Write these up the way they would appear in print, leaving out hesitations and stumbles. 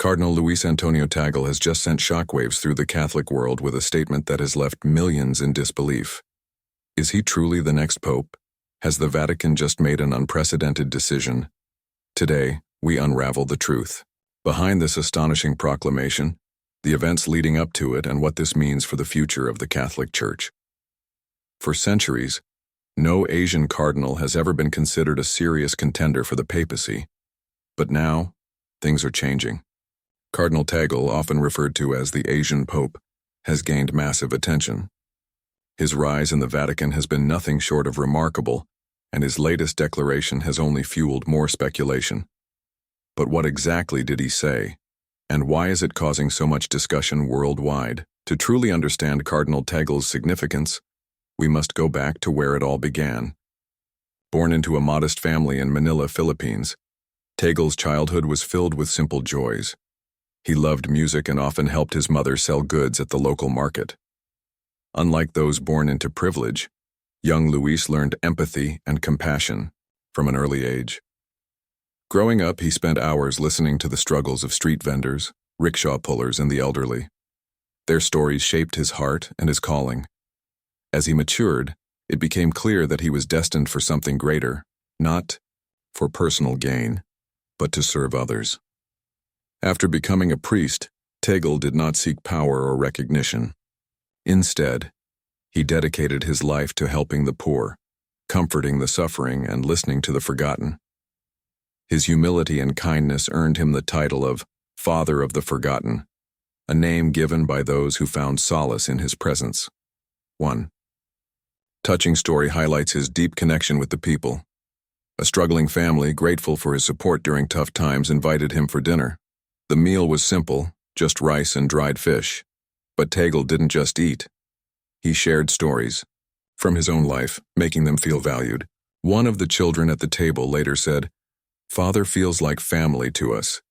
Cardinal Luis Antonio Tagle has just sent shockwaves through the Catholic world with a statement that has left millions in disbelief. Is he truly the next pope? Has the Vatican just made an unprecedented decision? Today, we unravel the truth. Behind this astonishing proclamation, the events leading up to it, and what this means for the future of the Catholic Church. For centuries, no Asian cardinal has ever been considered a serious contender for the papacy. But now, things are changing. Cardinal Tagle, often referred to as the Asian Pope, has gained massive attention. His rise in the Vatican has been nothing short of remarkable, and his latest declaration has only fueled more speculation. But what exactly did he say? And why is it causing so much discussion worldwide? To truly understand Cardinal Tagle's significance, we must go back to where it all began. Born into a modest family in Manila, Philippines, Tagle's childhood was filled with simple joys. He loved music and often helped his mother sell goods at the local market. Unlike those born into privilege, young Luis learned empathy and compassion from an early age. Growing up, he spent hours listening to the struggles of street vendors, rickshaw pullers, and the elderly. Their stories shaped his heart and his calling. As he matured, it became clear that he was destined for something greater, not for personal gain, but to serve others. After becoming a priest, Tagle did not seek power or recognition. Instead, he dedicated his life to helping the poor, comforting the suffering, and listening to the forgotten. His humility and kindness earned him the title of Father of the Forgotten, a name given by those who found solace in his presence. 1. Touching story highlights his deep connection with the people. A struggling family, grateful for his support during tough times, invited him for dinner. The meal was simple, just rice and dried fish. But Tagle didn't just eat. He shared stories from his own life, making them feel valued. One of the children at the table later said, "Father feels like family to us."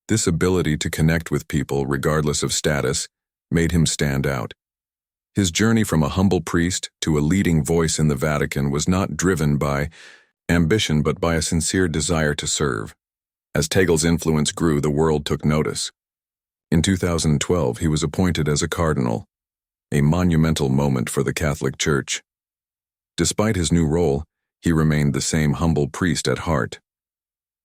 This ability to connect with people, regardless of status, made him stand out. His journey from a humble priest to a leading voice in the Vatican was not driven by ambition but by a sincere desire to serve. As Tagle's influence grew, the world took notice. In 2012, he was appointed as a cardinal, a monumental moment for the Catholic Church. Despite his new role, he remained the same humble priest at heart.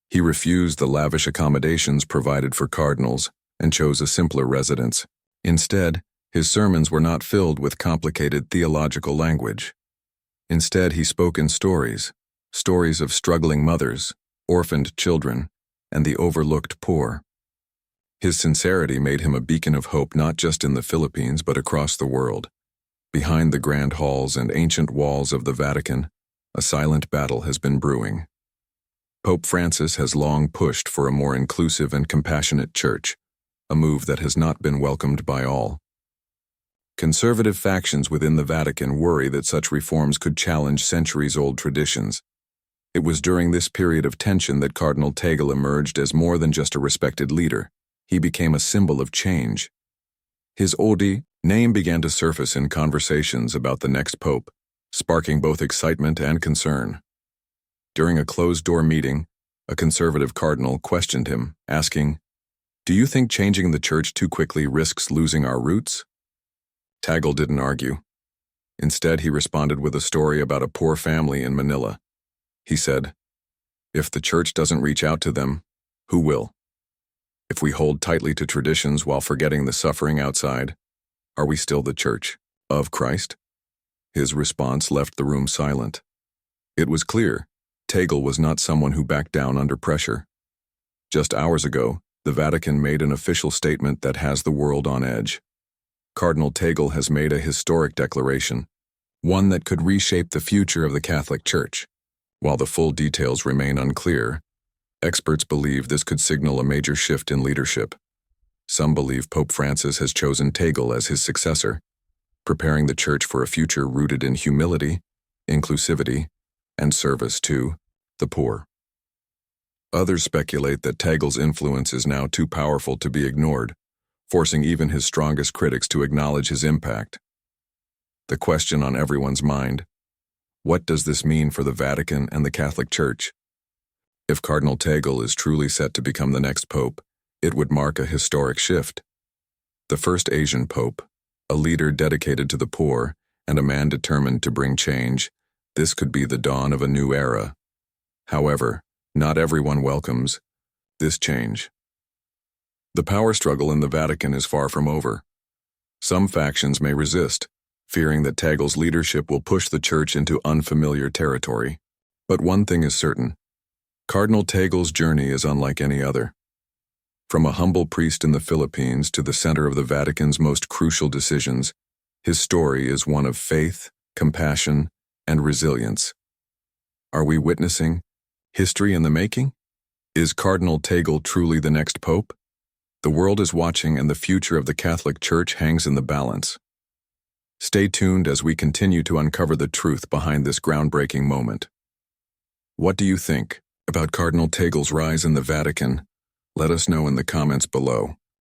He refused the lavish accommodations provided for cardinals and chose a simpler residence. Instead, his sermons were not filled with complicated theological language. Instead, he spoke in stories of struggling mothers, orphaned children, and the overlooked poor. His sincerity made him a beacon of hope not just in the Philippines but across the world. Behind the grand halls and ancient walls of the Vatican, a silent battle has been brewing. Pope Francis has long pushed for a more inclusive and compassionate church, a move that has not been welcomed by all. Conservative factions within the Vatican worry that such reforms could challenge centuries-old traditions. It was during this period of tension that Cardinal Tagle emerged as more than just a respected leader. He became a symbol of change. His name began to surface in conversations about the next pope, sparking both excitement and concern. During a closed-door meeting, a conservative cardinal questioned him, asking, "Do you think changing the church too quickly risks losing our roots?" Tagle didn't argue. Instead, he responded with a story about a poor family in Manila. He said, "If the church doesn't reach out to them, who will? If we hold tightly to traditions while forgetting the suffering outside, are we still the Church of Christ?" His response left the room silent. It was clear, Tagle was not someone who backed down under pressure. Just hours ago, the Vatican made an official statement that has the world on edge. Cardinal Tagle has made a historic declaration, one that could reshape the future of the Catholic Church. While the full details remain unclear, experts believe this could signal a major shift in leadership. Some believe Pope Francis has chosen Tagle as his successor, preparing the Church for a future rooted in humility, inclusivity, and service to the poor. Others speculate that Tagle's influence is now too powerful to be ignored, forcing even his strongest critics to acknowledge his impact. The question on everyone's mind: what does this mean for the Vatican and the Catholic Church? If Cardinal Tagle is truly set to become the next pope, It would mark a historic shift. The first Asian pope, a leader dedicated to the poor, and a man determined to bring change, this could be the dawn of a new era. However, not everyone welcomes this change. The power struggle in the Vatican is far from over. Some factions may resist, fearing that Tagle's leadership will push the Church into unfamiliar territory. But one thing is certain: Cardinal Tagle's journey is unlike any other. From a humble priest in the Philippines to the center of the Vatican's most crucial decisions, his story is one of faith, compassion, and resilience. Are we witnessing history in the making? Is Cardinal Tagle truly the next pope? The world is watching, and the future of the Catholic Church hangs in the balance. Stay tuned as we continue to uncover the truth behind this groundbreaking moment. What do you think about Cardinal Tagle's rise in the Vatican? Let us know in the comments below.